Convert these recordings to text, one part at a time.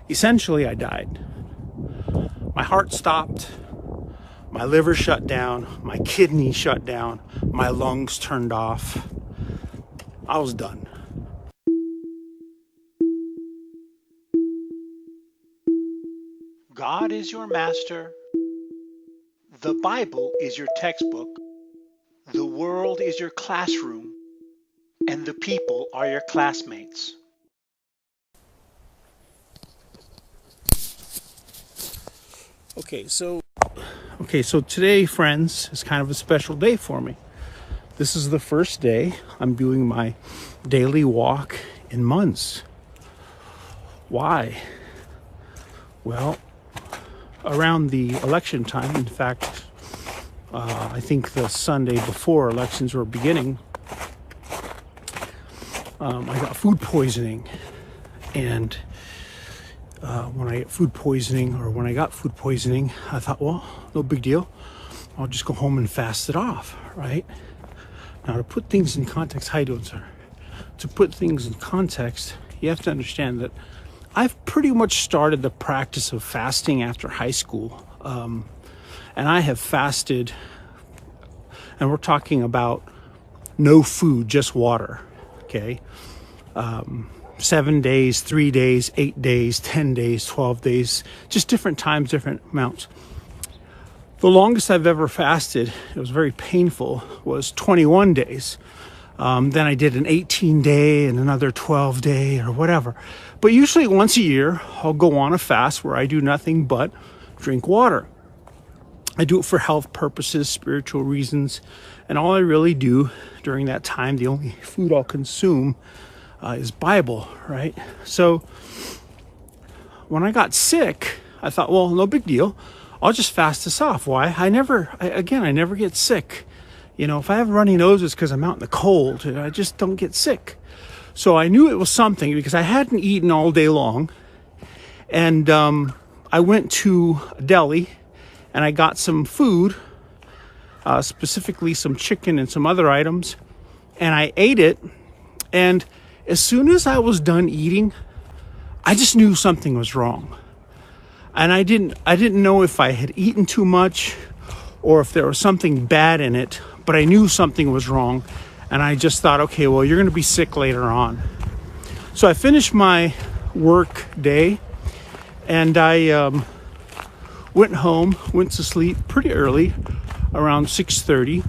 essentially I died. My heart stopped, my liver shut down, my kidney shut down, my lungs turned off. I was done. God is your master. The Bible is your textbook. The world is your classroom. And the people are your classmates. Okay, so today, friends, is kind of a special day for me. This is the first day I'm doing my daily walk in months. Why? Well, around the election time, in fact, I think the Sunday before elections were beginning, I got food poisoning. And when I got food poisoning, I thought, well, no big deal. I'll just go home and fast it off, right? Now, to put things in context, how you doing, sir? To put things in context, you have to understand that I've pretty much started the practice of fasting after high school. And I have fasted, and we're talking about no food, just water, okay? 7 days, 3 days, 8 days, 10 days, 12 days, just different times, different amounts. The longest I've ever fasted, it was very painful, was 21 days. Then I did an 18-day and another 12-day or whatever. But usually once a year, I'll go on a fast where I do nothing but drink water. I do it for health purposes, spiritual reasons, and all I really do during that time, the only food I'll consume is Bible, right? So when I got sick, I thought, well, no big deal. I'll just fast this off. Why? I never get sick. You know, if I have runny nose, it's because I'm out in the cold. I just don't get sick. So I knew it was something because I hadn't eaten all day long. And I went to a deli and I got some food, specifically some chicken and some other items. And I ate it. And as soon as I was done eating, I just knew something was wrong. And I didn't know if I had eaten too much or if there was something bad in it, but I knew something was wrong. And I just thought, okay, well, you're going to be sick later on. So I finished my work day and I went home, went to sleep pretty early, around 6:30.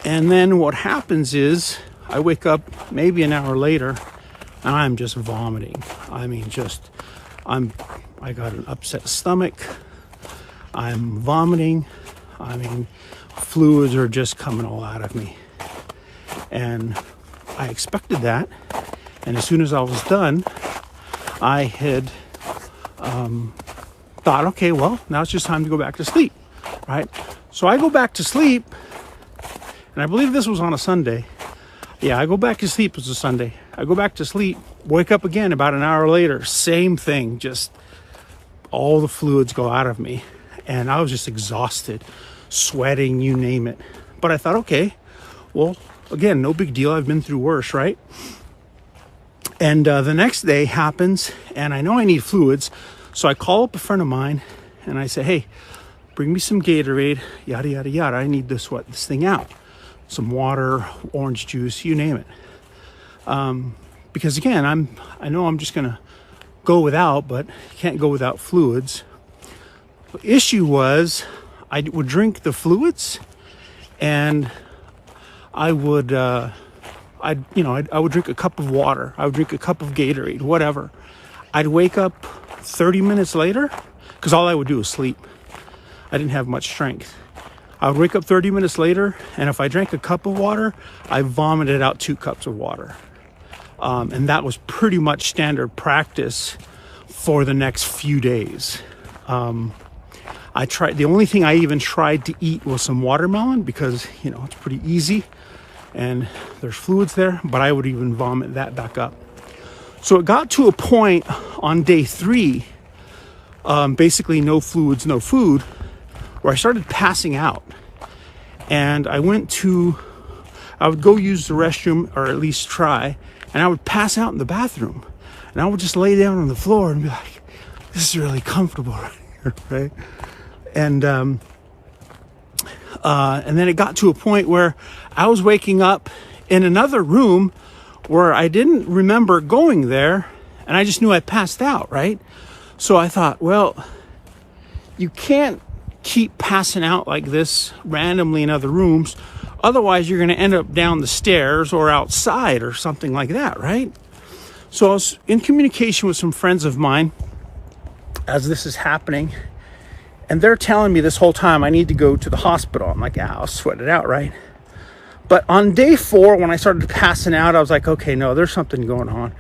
And then what happens is I wake up maybe an hour later and I'm just vomiting. I mean, I got an upset stomach. I'm vomiting. I mean, fluids are just coming all out of me. And I expected that. And as soon as I was done, I had thought, okay, well, now it's just time to go back to sleep, right? So I go back to sleep, and I believe this was on a Sunday. Yeah, I go back to sleep. It was a Sunday. I go back to sleep, wake up again about an hour later. Same thing, just all the fluids go out of me. And I was just exhausted, sweating, you name it. But I thought, okay, well, again, no big deal. I've been through worse, right? And the next day happens, and I know I need fluids. So I call up a friend of mine, and I say, hey, bring me some Gatorade, yada, yada, yada. I need to sweat this thing out. Some water, orange juice, you name it. Because again, I know I'm just going to go without, but you can't go without fluids. The issue was I would drink the fluids and I would drink a cup of water. I would drink a cup of Gatorade, whatever. I'd wake up 30 minutes later because all I would do was sleep. I didn't have much strength. I would wake up 30 minutes later, and if I drank a cup of water, I vomited out 2 cups of water. And that was pretty much standard practice for the next few days. The only thing I even tried to eat was some watermelon because, it's pretty easy and there's fluids there, but I would even vomit that back up. So it got to a point on day 3, basically no fluids, no food, where I started passing out. And I would go use the restroom, or at least try, and I would pass out in the bathroom. And And I would just lay down on the floor and be like, this is really comfortable right here, right? And then it got to a point where I was waking up in another room where I didn't remember going there, and I just knew I passed out, right? So I thought, well, you can't keep passing out like this randomly in other rooms. Otherwise, you're going to end up down the stairs or outside or something like that, right? So I was in communication with some friends of mine as this is happening, and they're telling me this whole time I need to go to the hospital. I'm like, yeah, I'll sweat it out, right? But on day 4, when I started passing out, I was like, okay, no, there's something going on,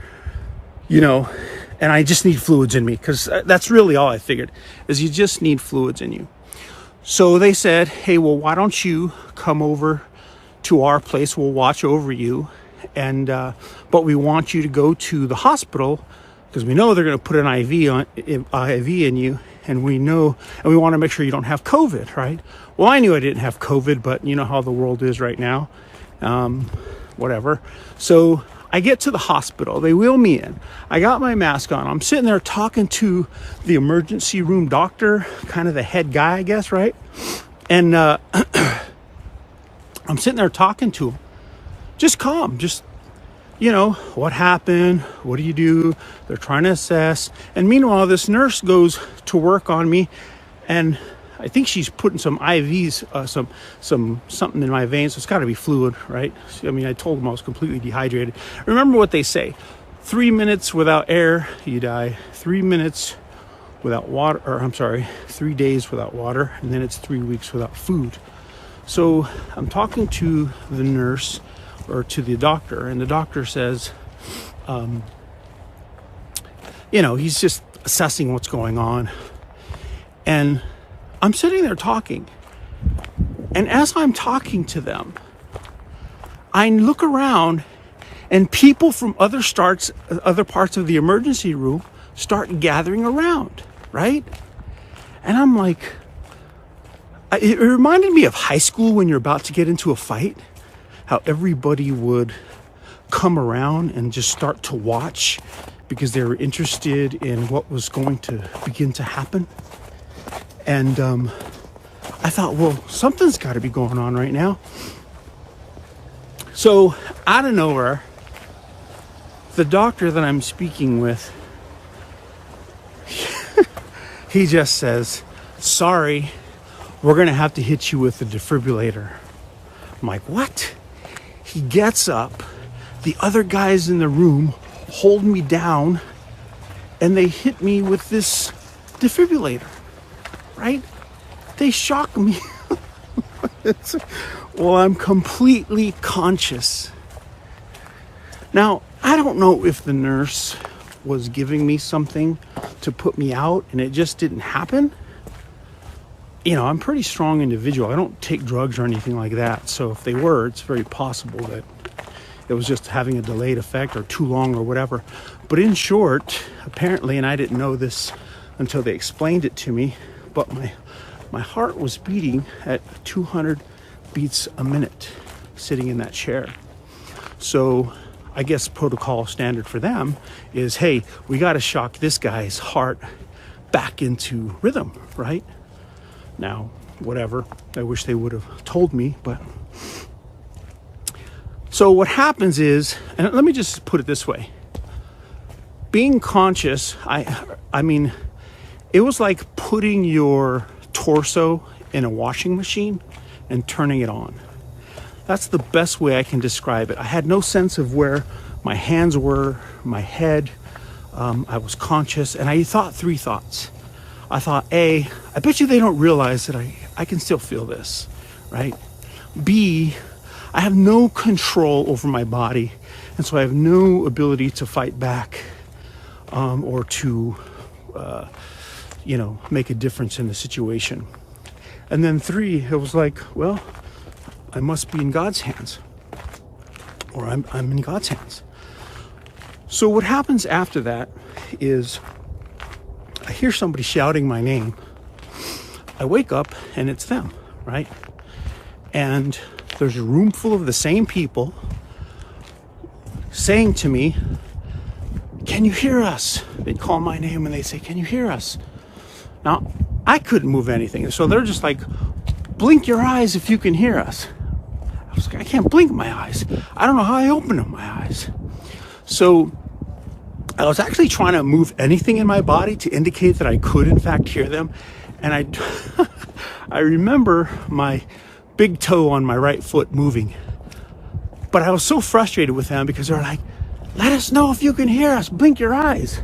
and I just need fluids in me, because that's really all I figured, is you just need fluids in you. So they said, hey, well, why don't you come over to our place? We'll watch over you, and but we want you to go to the hospital, because we know they're going to put an IV in you, and we want to make sure you don't have COVID, right? Well, I knew I didn't have COVID, but you know how the world is right now. Whatever. So I get to the hospital. They wheel me in. I got my mask on. I'm sitting there talking to the emergency room doctor, kind of the head guy, I guess, right? And I'm sitting there talking to him. Just calm. Just, what happened? What do you do? They're trying to assess. And meanwhile, this nurse goes to work on me, and I think she's putting some IVs, something in my veins. So it's got to be fluid, right? I mean, I told them I was completely dehydrated. Remember what they say: 3 minutes without air, you die. 3 minutes without water, 3 days without water, and then it's 3 weeks without food. So I'm talking to the nurse, or to the doctor, and the doctor says, he's just assessing what's going on. And I'm sitting there talking, and as I'm talking to them, I look around, and people from other parts of the emergency room start gathering around, right? And I'm like, it reminded me of high school when you're about to get into a fight, how everybody would come around and just start to watch because they were interested in what was going to begin to happen. And I thought, well, something's got to be going on right now. So out of nowhere, the doctor that I'm speaking with, he just says, sorry, we're going to have to hit you with the defibrillator. I'm like, what? He gets up. The other guys in the room hold me down, and they hit me with this defibrillator, right? They shock me. Well, I'm completely conscious. Now, I don't know if the nurse was giving me something to put me out and it just didn't happen. I'm a pretty strong individual. I don't take drugs or anything like that. So if they were, it's very possible that it was just having a delayed effect or too long or whatever. But in short, apparently, and I didn't know this until they explained it to me, but my heart was beating at 200 beats a minute sitting in that chair. So I guess protocol standard for them is, hey, we got to shock this guy's heart back into rhythm, right? Now, whatever. I wish they would have told me, but... So what happens is, and let me just put it this way. Being conscious, I mean, it was like putting your torso in a washing machine and turning it on. That's the best way I can describe it. I had no sense of where my hands were, my head. I was conscious, and I thought 3 thoughts. I thought, A, I bet you they don't realize that I can still feel this, right? B, I have no control over my body, and so I have no ability to fight back or to, make a difference in the situation. And then 3, it was like, well, I must be in God's hands, or I'm in God's hands. So what happens after that is I hear somebody shouting my name. I wake up and it's them, right? And there's a room full of the same people saying to me, can you hear us? They'd call my name and they'd say, can you hear us? Now, I couldn't move anything. So they're just like, blink your eyes if you can hear us. I was like, I can't blink my eyes. I don't know how I open up my eyes. So I was actually trying to move anything in my body to indicate that I could in fact hear them. And I remember my big toe on my right foot moving. But I was so frustrated with them because they're like, let us know if you can hear us, blink your eyes.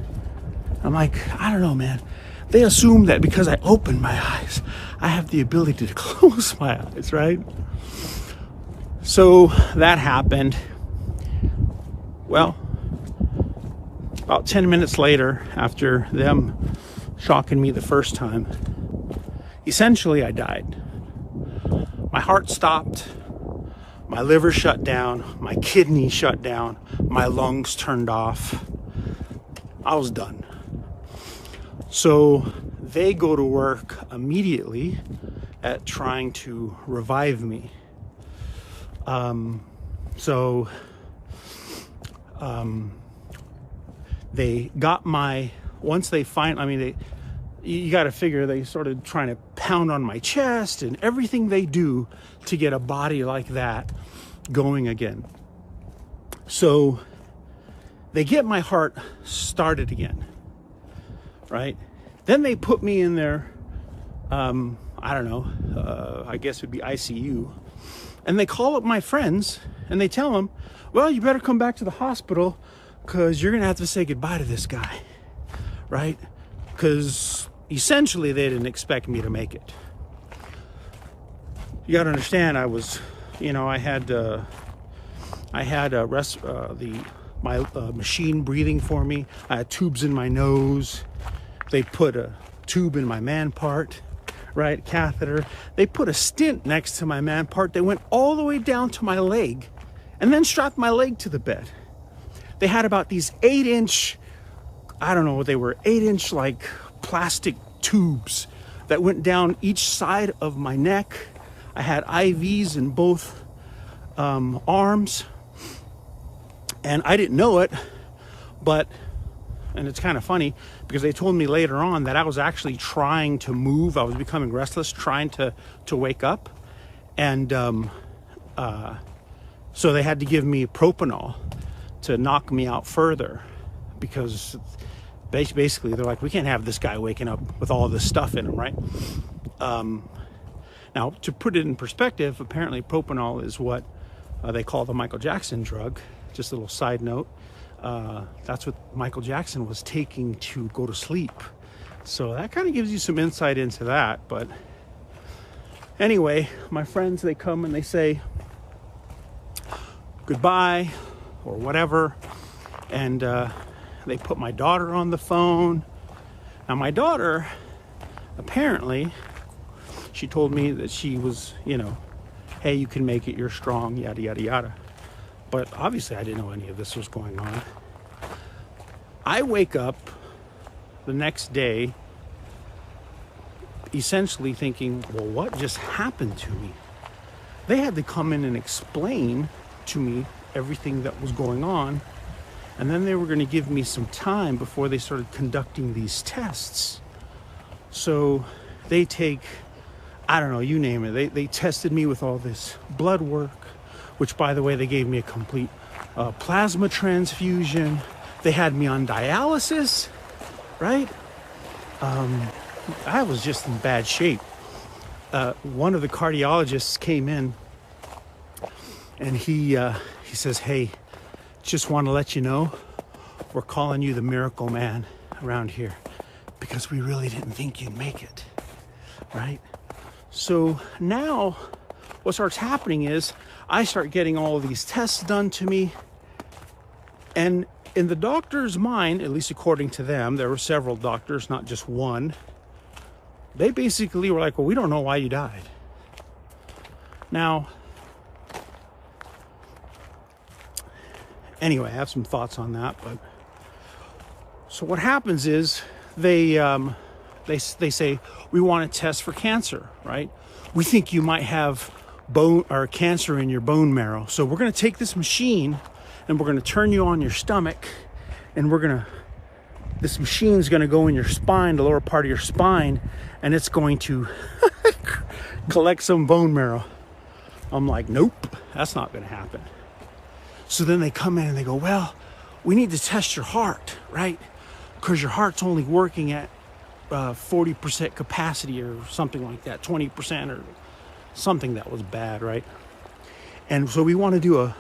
I'm like, I don't know, man. They assume that because I open my eyes, I have the ability to close my eyes, right? So that happened. Well, about 10 minutes later, after them shocking me the first time, essentially I died. My heart stopped, my liver shut down, my kidney shut down, my lungs turned off. I was done. So they go to work immediately at trying to revive me. They got once they find, you got to figure they started trying to pound on my chest and everything they do to get a body like that going again. So they get my heart started again, right? Then they put me in their, I guess it would be ICU. And they call up my friends and they tell them, well, you better come back to the hospital because you're going to have to say goodbye to this guy, right? Because essentially they didn't expect me to make it. You got to understand, I was, I had my machine breathing for me. I had tubes in my nose. They put a tube in my man part, right? Catheter. They put a stent next to my man part. They went all the way down to my leg and then strapped my leg to the bed. They had about these 8-inch, I don't know what they were, 8-inch like plastic tubes that went down each side of my neck. I had IVs in both arms, and I didn't know it, and it's kind of funny because they told me later on that I was actually trying to move. I was becoming restless, trying to wake up. And so they had to give me propanol to knock me out further because basically they're like, we can't have this guy waking up with all this stuff in him, right? Now, to put it in perspective, apparently propanol is what they call the Michael Jackson drug. Just a little side note. That's what Michael Jackson was taking to go to sleep. So that kind of gives you some insight into that. But anyway, my friends, they come and they say goodbye or whatever. And they put my daughter on the phone. Now, my daughter, apparently, she told me that she was, hey, you can make it, you're strong, yada, yada, yada. But obviously I didn't know any of this was going on. I wake up the next day essentially thinking, well, what just happened to me? They had to come in and explain to me everything that was going on. And then they were going to give me some time before they started conducting these tests. So they take, I don't know, you name it. They tested me with all this blood work, which, by the way, they gave me a complete plasma transfusion. They had me on dialysis, right? I was just in bad shape. One of the cardiologists came in and he says, hey, just want to let you know, we're calling you the miracle man around here because we really didn't think you'd make it, right? So now what starts happening is I start getting all of these tests done to me. And in the doctor's mind, at least according to them, there were several doctors, not just one. They basically were like, well, we don't know why you died. Now, anyway, I have some thoughts on that. But so what happens is they say, we want to test for cancer, right? We think you might have bone or cancer in your bone marrow. So we're going to take this machine and we're going to turn you on your stomach and this machine's gonna go in your spine, the lower part of your spine, and it's going to collect some bone marrow. I'm like, nope, that's not gonna happen. So then they come in and they go, well, we need to test your heart, right? Because your heart's only working at 40% capacity or something like that, 20% or something that was bad, right? And so we want to do a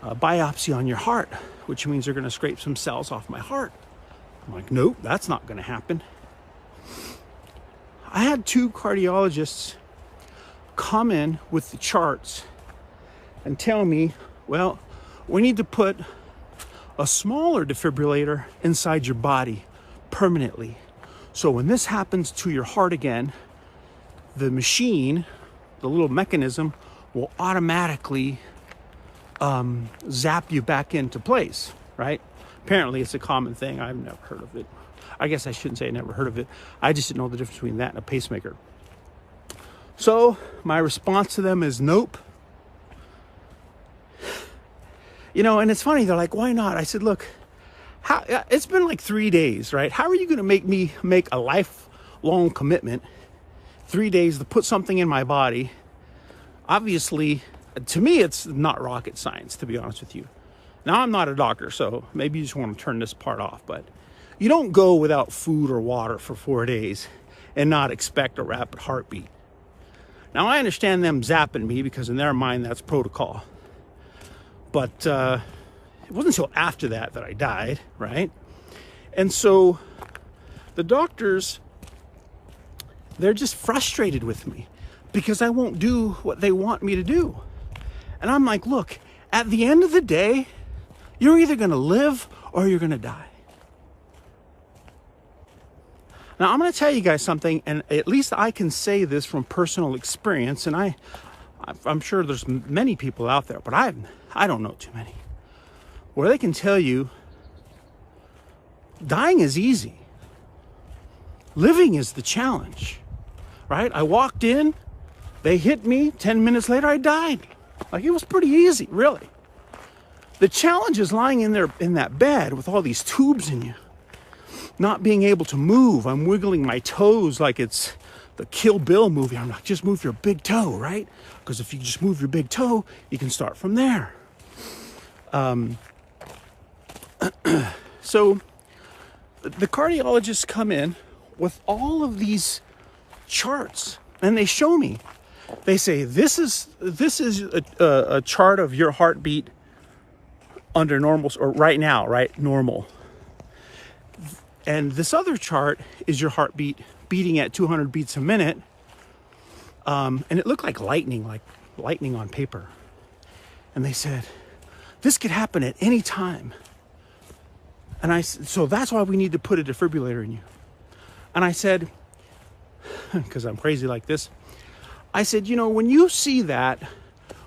biopsy on your heart, which means they're going to scrape some cells off my heart. I'm like, nope, that's not going to happen. I had 2 cardiologists come in with the charts and tell me, well, we need to put a smaller defibrillator inside your body permanently. So when this happens to your heart again, the machine, the little mechanism, will automatically zap you back into place, right? Apparently it's a common thing. I've never heard of it. I guess I shouldn't say I never heard of it. I just didn't know the difference between that and a pacemaker. So my response to them is nope. You know, and it's funny, they're like, why not? I said, look, it's been like 3 days, right? How are you going to make me make a lifelong commitment, 3 days to put something in my body? Obviously, to me, it's not rocket science, to be honest with you. Now, I'm not a doctor, so maybe you just want to turn this part off, but you don't go without food or water for 4 days and not expect a rapid heartbeat. Now, I understand them zapping me because in their mind, that's protocol. But it wasn't until after that I died, right? And so the doctors, they're just frustrated with me because I won't do what they want me to do. And I'm like, look, at the end of the day, you're either going to live or you're going to die. Now, I'm going to tell you guys something, and at least I can say this from personal experience, and I'm sure there's many people out there, but I don't know too many, where they can tell you dying is easy. Living is the challenge, right? I walked in, they hit me, 10 minutes later I died. Like, it was pretty easy, really. The challenge is lying in there in that bed with all these tubes in you, not being able to move. I'm wiggling my toes like it's the Kill Bill movie. I'm like, just move your big toe, right? Because if you just move your big toe, you can start from there. So the cardiologists come in with all of these charts and they show me. They say, this is a chart of your heartbeat under normal, or right now, right? Normal. And this other chart is your heartbeat beating at 200 beats a minute. And it looked like lightning on paper. And they said, this could happen at any time. And so that's why we need to put a defibrillator in you. And I said, because I'm crazy like this, I said, you know, when you see that,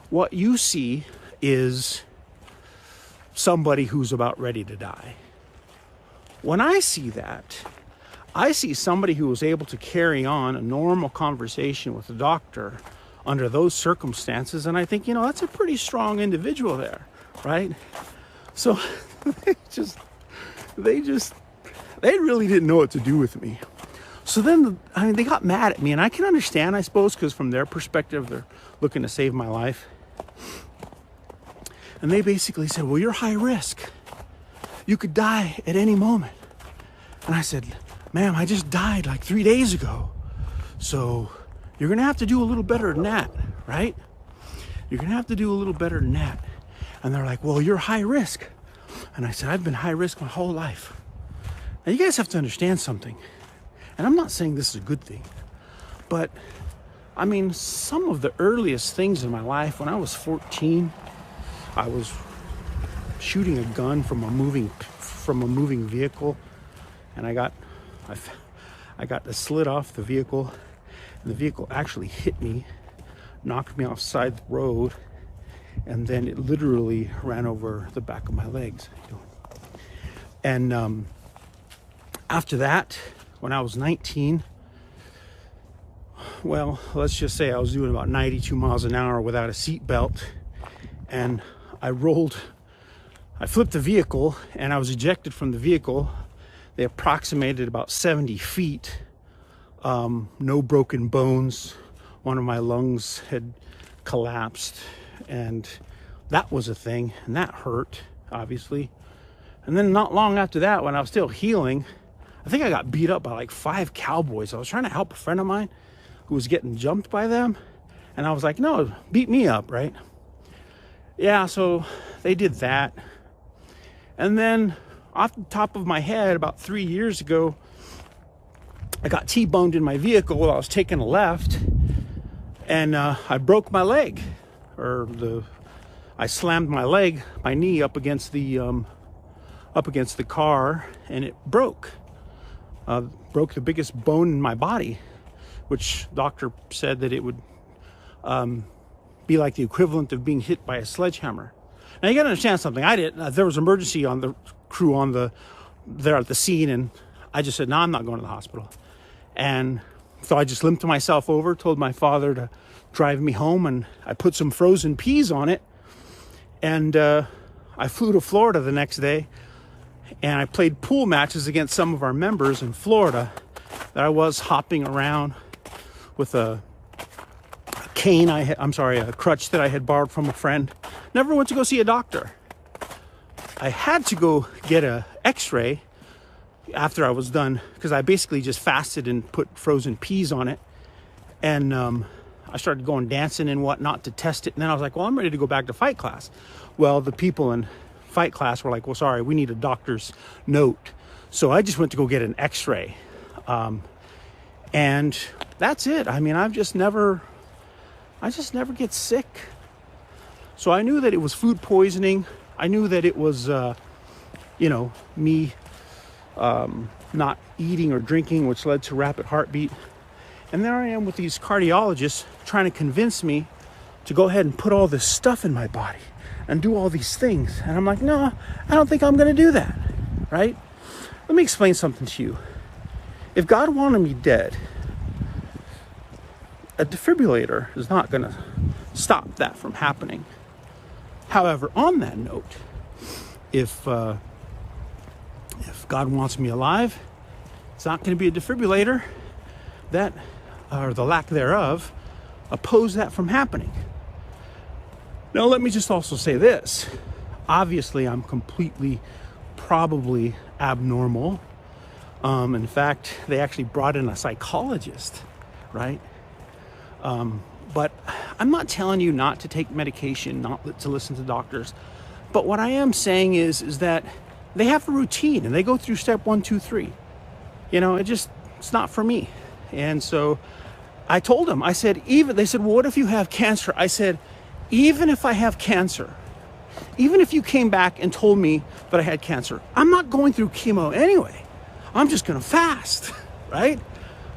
what you see is somebody who's about ready to die. When I see that, I see somebody who was able to carry on a normal conversation with a doctor under those circumstances, and I think, you know, that's a pretty strong individual there, right? So they really didn't know what to do with me. So then, they got mad at me, and I can understand, I suppose, because from their perspective, they're looking to save my life. And they basically said, well, you're high risk. You could die at any moment. And I said, ma'am, I just died like 3 days ago. So you're going to have to do a little better than that, right? You're going to have to do a little better than that. And they're like, well, you're high risk. And I said, I've been high risk my whole life. Now, you guys have to understand something. And I'm not saying this is a good thing, but I mean, some of the earliest things in my life, when I was 14, I was shooting a gun from a moving vehicle, and I got the slit off the vehicle, and the vehicle actually hit me, knocked me off side the road, and then it literally ran over the back of my legs. And after that, when I was 19, well, let's just say I was doing about 92 miles an hour without a seat belt, and I rolled I flipped the vehicle and I was ejected from the vehicle. They approximated about 70 feet. No broken bones. One of my lungs had collapsed, and that was a thing, and that hurt, obviously. And then not long after that, when I was still healing, I think I got beat up by like 5 cowboys. I was trying to help a friend of mine who was getting jumped by them, and I was like, no, beat me up, right? Yeah, so they did that. And then off the top of my head, about 3 years ago, I got T-boned in my vehicle while I was taking a left, and I broke my leg, I slammed my knee up against the car, and it broke. Broke the biggest bone in my body, which doctor said that it would be like the equivalent of being hit by a sledgehammer. Now you got to understand something. There was emergency on the crew there at the scene, and I just said, no, I'm not going to the hospital. And so I just limped myself over, told my father to drive me home, and I put some frozen peas on it. And I flew to Florida the next day, and I played pool matches against some of our members in Florida that I was hopping around with a crutch that I had borrowed from a friend. Never went to go see a doctor. I had to go get an x-ray after I was done, because I basically just fasted and put frozen peas on it. And I started going dancing and whatnot to test it. And then I was like, well, I'm ready to go back to fight class. Well, the people in fight class were like, well, sorry, we need a doctor's note. So I just went to go get an x-ray. And that's it. I mean, I just never get sick. So I knew that it was food poisoning. I knew that it was, me not eating or drinking, which led to rapid heartbeat. And there I am with these cardiologists trying to convince me to go ahead and put all this stuff in my body and do all these things. And I'm like, no, I don't think I'm going to do that, right? Let me explain something to you. If God wanted me dead, a defibrillator is not going to stop that from happening. However, on that note, if God wants me alive, it's not going to be a defibrillator that, or the lack thereof, oppose that from happening. Now, let me just also say this. Obviously, I'm completely, probably abnormal. In fact, they actually brought in a psychologist, right? But I'm not telling you not to take medication, not to listen to doctors. But what I am saying is that they have a routine and they go through step 1, 2, 3. It's not for me. And so I told them, they said, well, what if you have cancer? I said, even if I have cancer, even if you came back and told me that I had cancer, I'm not going through chemo anyway. I'm just going to fast, right?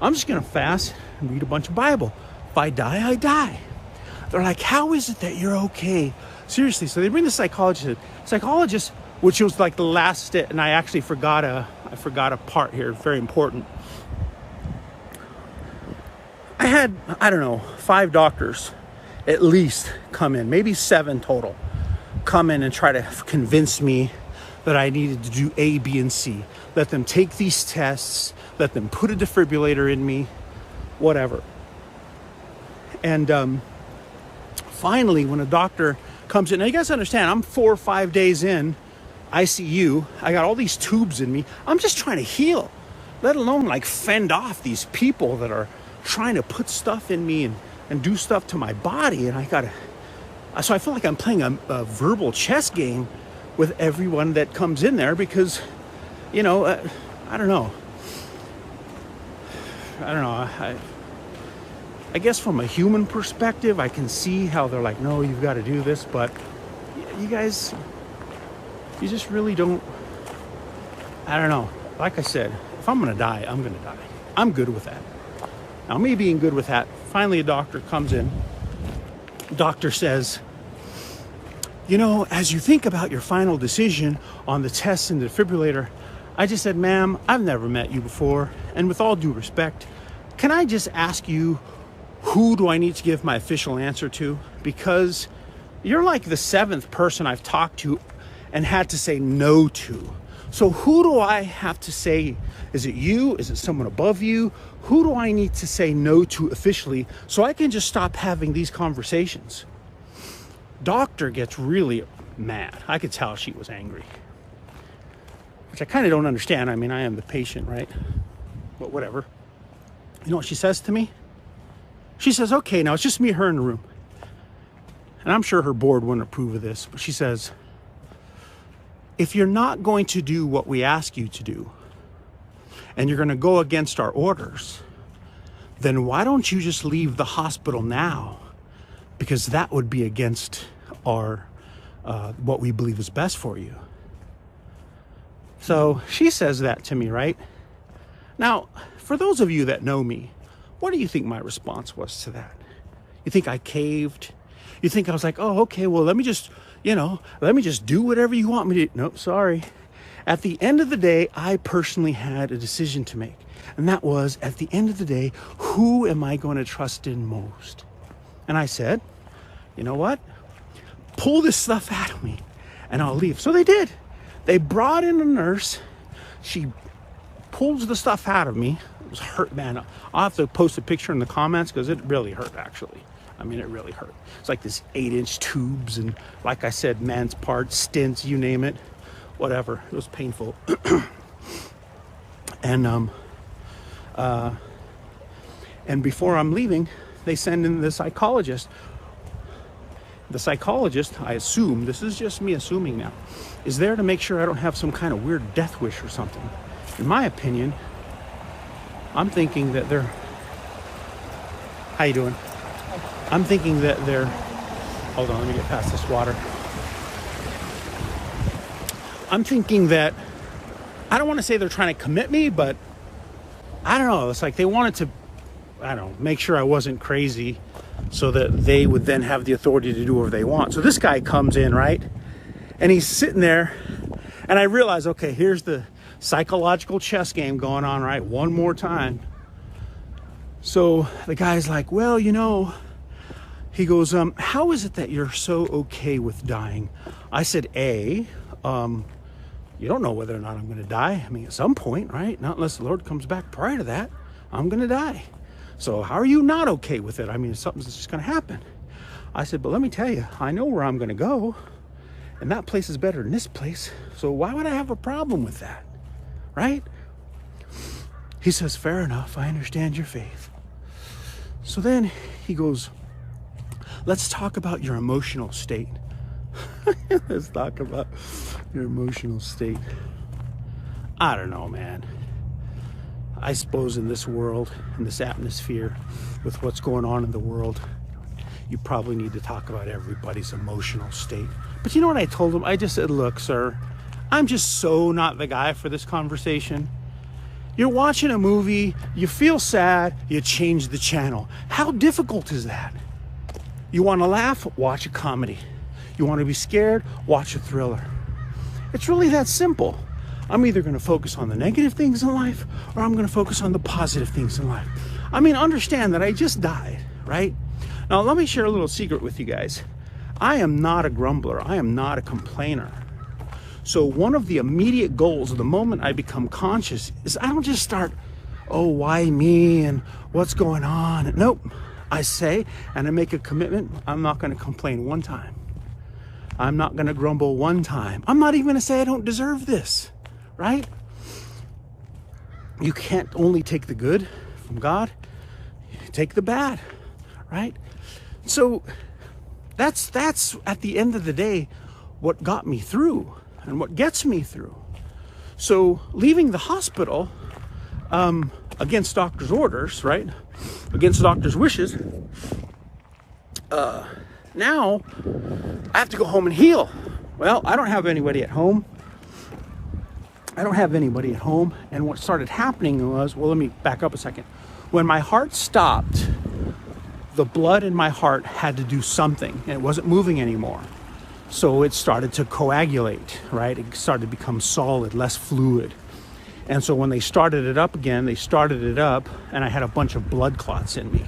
I'm just going to fast and read a bunch of Bible. If I die, I die. They're like, how is it that you're okay? Seriously. So they bring the psychologist, which was like the last step. And I actually forgot a part here. Very important. I had, 5 doctors at least come in, maybe 7 total, come in and try to convince me that I needed to do A, B, and C. Let them take these tests, let them put a defibrillator in me, whatever. And finally, when a doctor comes in, now you guys understand, I'm 4 or 5 days in ICU. I got all these tubes in me. I'm just trying to heal, let alone like fend off these people that are trying to put stuff in me and do stuff to my body. And so I feel like I'm playing a verbal chess game with everyone that comes in there because, I don't know. I guess from a human perspective, I can see how they're like, no, you've got to do this. But you guys, you just really don't, I don't know. Like I said, if I'm going to die, I'm going to die. I'm good with that. Now, me being good with that, finally a doctor comes in. Doctor says, as you think about your final decision on the tests and the defibrillator, I just said, ma'am, I've never met you before. And with all due respect, can I just ask you, who do I need to give my official answer to? Because you're like the 7th person I've talked to and had to say no to. So who do I have to say? Is it you? Is it someone above you? Who do I need to say no to officially so I can just stop having these conversations? Doctor gets really mad. I could tell she was angry, which I kind of don't understand. I mean, I am the patient, right? But whatever. You know what she says to me? She says, okay, now it's just me and her in the room. And I'm sure her board wouldn't approve of this, but she says, if you're not going to do what we ask you to do, and you're going to go against our orders, then why don't you just leave the hospital now? Because that would be against our what we believe is best for you. So she says that to me, right? Now, for those of you that know me, what do you think my response was to that? You think I caved? You think I was like, oh, okay, well, let me just do whatever you want me to. Nope, sorry. At the end of the day, I personally had a decision to make. And that was, at the end of the day, who am I going to trust in most? And I said, you know what? Pull this stuff out of me and I'll leave. So they did. They brought in a nurse. She pulls the stuff out of me. It was hurt, man. I'll have to post a picture in the comments because it really hurt, actually. I mean, it really hurt. It's like this 8-inch tubes and, like I said, man's parts, stents, you name it, whatever. It was painful. And before I'm leaving, they send in the psychologist. The psychologist, I assume, this is just me assuming now, is there to make sure I don't have some kind of weird death wish or something. In my opinion, I'm thinking that they're... How you doing? I'm thinking that they're... Hold on, let me get past this water. I'm thinking that... I don't want to say they're trying to commit me, but I don't know. It's like they wanted to, I don't know, make sure I wasn't crazy so that they would then have the authority to do whatever they want. So this guy comes in, right? And he's sitting there, and I realize, okay, here's the psychological chess game going on, right? One more time. So the guy's like, well, you know, he goes, how is it that you're so okay with dying? I said, you don't know whether or not I'm going to die. I mean, at some point, right? Not unless the Lord comes back prior to that, I'm going to die. So how are you not okay with it? I mean, something's just going to happen. I said, but let me tell you, I know where I'm going to go, and that place is better than this place. So why would I have a problem with that? Right? He says, fair enough. I understand your faith. So then he goes, let's talk about your emotional state. Let's talk about your emotional state. I don't know, man. I suppose in this world, in this atmosphere, with what's going on in the world, you probably need to talk about everybody's emotional state. But you know what I told him? I just said, look, sir, I'm just so not the guy for this conversation. You're watching a movie, you feel sad, you change the channel. How difficult is that? You want to laugh? Watch a comedy. You want to be scared? Watch a thriller. It's really that simple. I'm either going to focus on the negative things in life or I'm going to focus on the positive things in life. I mean, understand that I just died, right? Now, let me share a little secret with you guys. I am not a grumbler. I am not a complainer. So one of the immediate goals of the moment I become conscious is I don't just start, oh, why me and what's going on? Nope. I say, and I make a commitment, I'm not going to complain one time. I'm not going to grumble one time. I'm not even going to say I don't deserve this, right? You can't only take the good from God, you take the bad, right? So that's at the end of the day what got me through and what gets me through. So leaving the hospital against doctor's orders, right? Against doctor's wishes, now I have to go home and heal. Well, I don't have anybody at home. And what started happening was, well, let me back up a second. When my heart stopped, the blood in my heart had to do something, and it wasn't moving anymore. So it started to coagulate, right? It started to become solid, less fluid. And so when they started it up again, and I had a bunch of blood clots in me.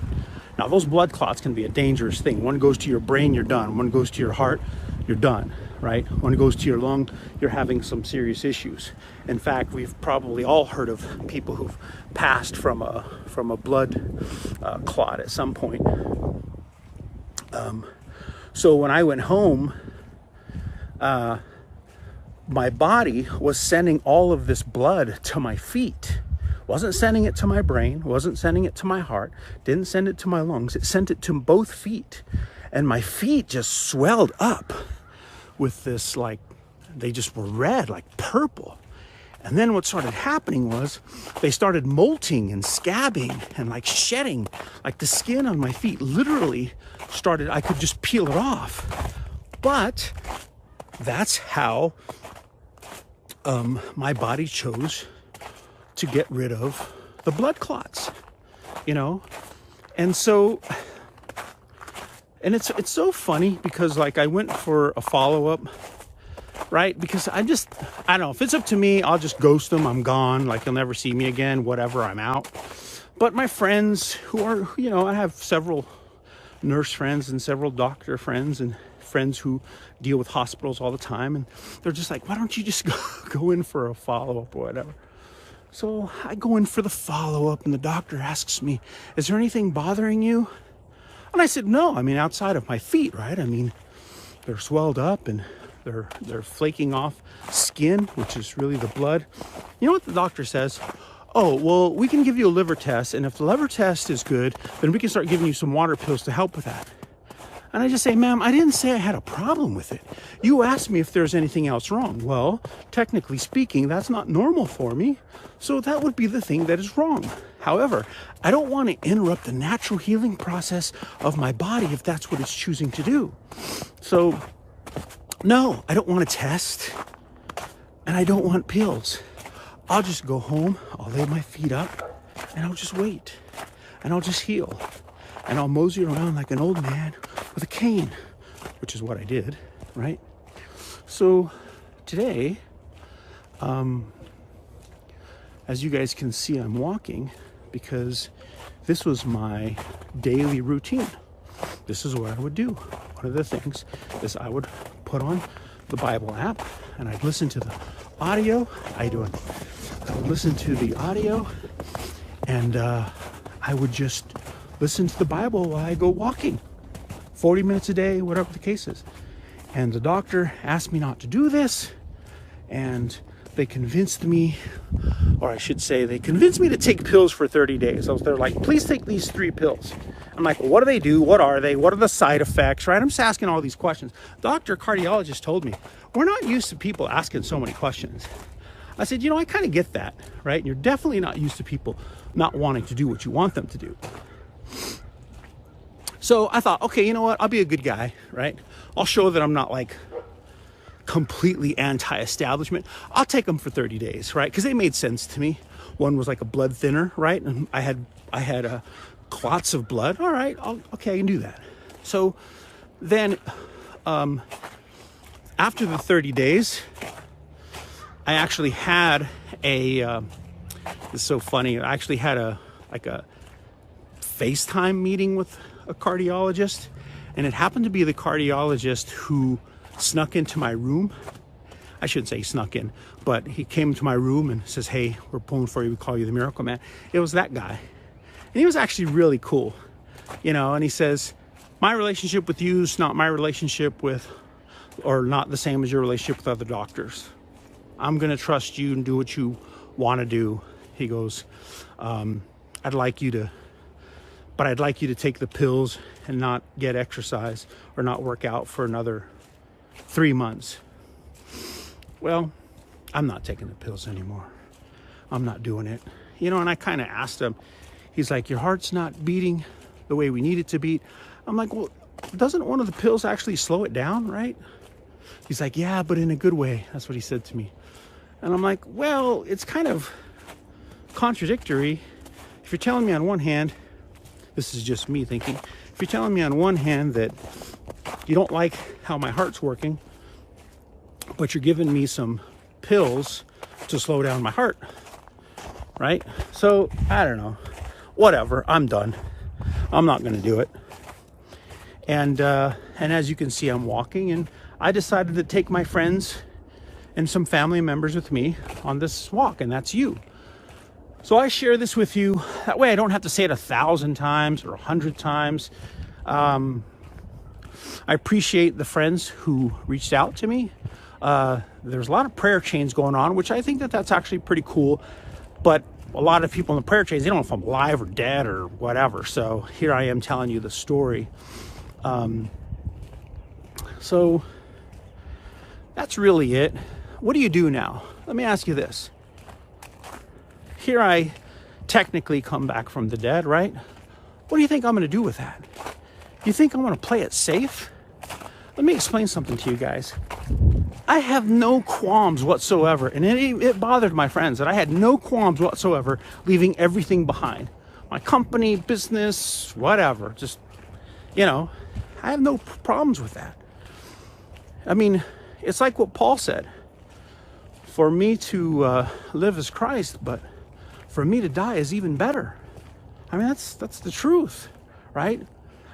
Now, those blood clots can be a dangerous thing. One goes to your brain, you're done. One goes to your heart, you're done, right? When it goes to your lung, you're having some serious issues. In fact, we've probably all heard of people who've passed from a blood clot at some point. So when I went home, my body was sending all of this blood to my feet. Wasn't sending it to my brain, wasn't sending it to my heart, didn't send it to my lungs. It sent it to both feet. And my feet just swelled up with this, like, they just were red, like purple. And then what started happening was they started molting and scabbing and like shedding, like the skin on my feet literally started, I could just peel it off. But that's how my body chose to get rid of the blood clots, you know? And so, and it's so funny because like I went for a follow-up, right? Because I don't know, if it's up to me, I'll just ghost them. I'm gone. Like, you'll never see me again, whatever, I'm out. But my friends who are, you know, I have several nurse friends and several doctor friends and friends who deal with hospitals all the time. And they're just like, why don't you just go in for a follow-up or whatever? So I go in for the follow-up and the doctor asks me, is there anything bothering you? And I said, no, I mean, outside of my feet, right? I mean, they're swelled up and they're flaking off skin, which is really the blood. You know what the doctor says? Oh, well, we can give you a liver test. And if the liver test is good, then we can start giving you some water pills to help with that. And I just say, ma'am, I didn't say I had a problem with it. You asked me if there's anything else wrong. Well, technically speaking, that's not normal for me. So that would be the thing that is wrong. However, I don't want to interrupt the natural healing process of my body if that's what it's choosing to do. So, no, I don't want a test. And I don't want pills. I'll just go home, I'll lay my feet up, and I'll just wait. And I'll just heal. And I'll mosey around like an old man with a cane, which is what I did, right? So today, as you guys can see, I'm walking because this was my daily routine. This is what I would do. One of the things is I would put on the Bible app and I'd listen to the audio. I would listen to the audio and I would just listen to the Bible while I go walking. 40 minutes a day, whatever the case is. And the doctor asked me not to do this, and they convinced me, or I should say, they convinced me to take pills for 30 days. They're like, please take these 3 pills. I'm like, well, what do they do? What are they? What are the side effects, right? I'm just asking all these questions. Doctor, cardiologist told me, we're not used to people asking so many questions. I said, you know, I kind of get that, right? And you're definitely not used to people not wanting to do what you want them to do. So I thought, okay, you know what? I'll be a good guy, right? I'll show that I'm not like completely anti-establishment. I'll take them for 30 days, right? Because they made sense to me. One was like a blood thinner, right? And I had clots of blood. All right, okay, I can do that. So then after the 30 days, I actually had it's so funny. I actually had a FaceTime meeting with a cardiologist, and it happened to be the cardiologist who snuck into my room. I shouldn't say snuck in, but he came to my room and says, hey, we're pulling for you. We call you the Miracle Man. It was that guy. And he was actually really cool, you know, and he says, my relationship with you is not my relationship with, or not the same as your relationship with other doctors. I'm going to trust you and do what you want to do. He goes, I'd like you to take the pills and not get exercise or not work out for another 3 months. Well, I'm not taking the pills anymore. I'm not doing it. You know, and I kind of asked him, he's like, your heart's not beating the way we need it to beat. I'm like, well, doesn't one of the pills actually slow it down, right? He's like, yeah, but in a good way. That's what he said to me. And I'm like, well, it's kind of contradictory. If you're telling me on one hand, this is just me thinking, if you're telling me on one hand that you don't like how my heart's working, but you're giving me some pills to slow down my heart, right? So, I don't know. Whatever, I'm done. I'm not going to do it. And as you can see, I'm walking, and I decided to take my friends and some family members with me on this walk, and that's you. So I share this with you. That way I don't have to say it 1,000 times or 100 times. I appreciate the friends who reached out to me. There's a lot of prayer chains going on, which I think that that's actually pretty cool. But a lot of people in the prayer chains, they don't know if I'm alive or dead or whatever. So here I am telling you the story. So that's really it. What do you do now? Let me ask you this. Here I technically come back from the dead, right? What do you think I'm going to do with that? You think I'm going to play it safe? Let me explain something to you guys. I have no qualms whatsoever, and it bothered my friends that I had no qualms whatsoever leaving everything behind. My company, business, whatever. Just, I have no problems with that. I mean, it's like what Paul said. For me to live is Christ, but for me to die is even better. I mean, that's the truth, right?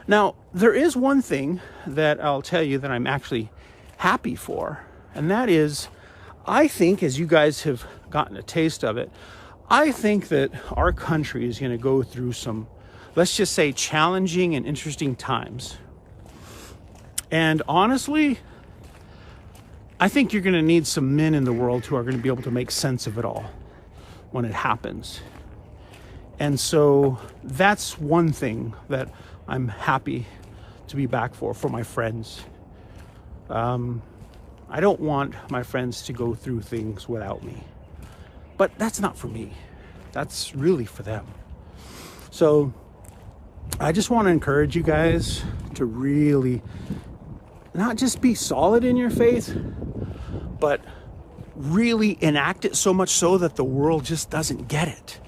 Now, there is one thing that I'll tell you that I'm actually happy for, and that is, I think, as you guys have gotten a taste of it, I think that our country is going to go through some, let's just say, challenging and interesting times. And honestly, I think you're going to need some men in the world who are going to be able to make sense of it all when it happens. And so that's one thing that I'm happy to be back for my friends. I don't want my friends to go through things without me. But that's not for me. That's really for them. So I just want to encourage you guys to really not just be solid in your faith, but really enact it so much so that the world just doesn't get it.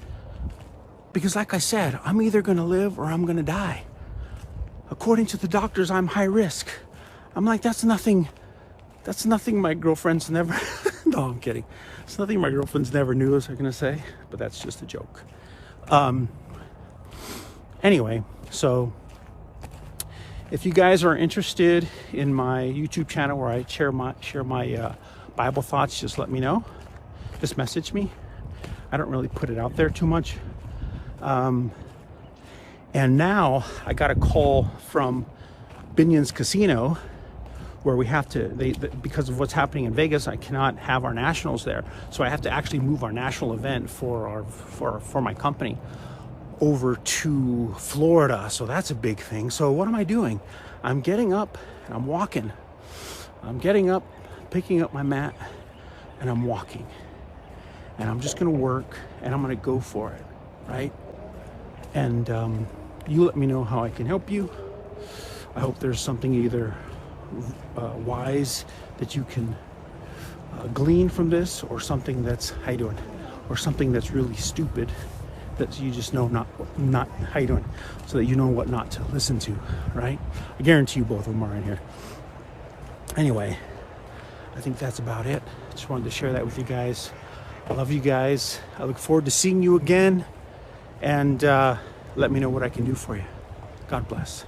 Because like I said, I'm either going to live or I'm going to die. According to the doctors, I'm high risk. I'm like, that's nothing my girlfriend's never, no, I'm kidding. It's nothing my girlfriend's never knew, as I'm going to say, but that's just a joke. Anyway, so if you guys are interested in my YouTube channel where I share my Bible thoughts, just let me know. Just message me. I don't really put it out there too much. And now I got a call from Binion's Casino where we have to, because of what's happening in Vegas, I cannot have our nationals there. So I have to actually move our national event for my company over to Florida. So that's a big thing. So what am I doing? I'm getting up and I'm walking. I'm getting up, picking up my mat, and I'm walking. And I'm just going to work and I'm going to go for it, right? And you let me know how I can help you. I hope there's something either wise that you can glean from this, or something that's, how you doing? Or something that's really stupid that you just know not how you doing, so that you know what not to listen to, right? I guarantee you both of them are in here. Anyway, I think that's about it. Just wanted to share that with you guys. I love you guys. I look forward to seeing you again, and let me know what I can do for you. God bless.